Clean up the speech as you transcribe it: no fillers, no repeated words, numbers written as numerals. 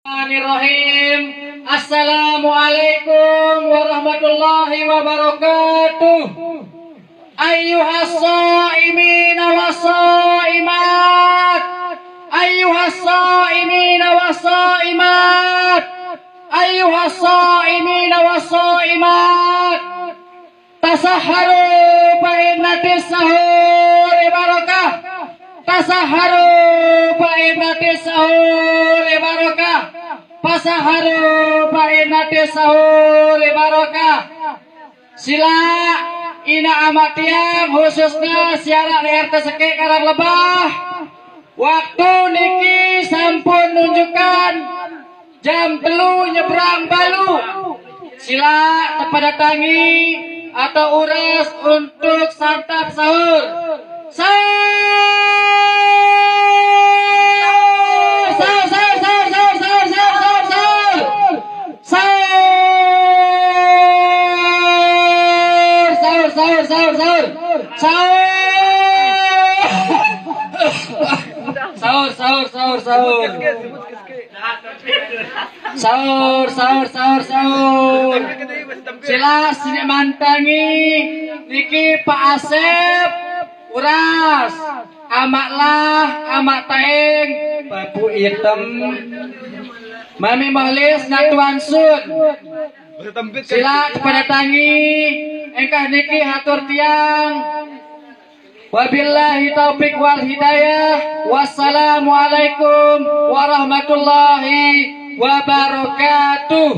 Bismillahirrahmanirrahim. Assalamualaikum warahmatullahi wabarakatuh. Ayyuhas shaimin was-shaimat, ayyuhas shaimin was-shaimat, ayyuhas shaimin was-shaimat, tasahharu fa innatis sahuri barakah, tasahharu fa innatis sahuri barakah, pasaharu fa innatis sahuri barakah. Sila ina amatiang khususnya siaran RT Seke Karang Lebah. Waktu niki sampun nunjukkan jam 3 nyebrang balu. Sila tepadatangi atau uras untuk santap sahur. Sahur. Sila sini mantangi niki Pak Asep uras amaklah amak taeng babu hitam Mami Mohlis Natuan Sun. Sila kepada tangi engkah niki hatur tiang. Wabillahi taufik wal hidayah. Wassalamualaikum warahmatullahi wabarakatuh.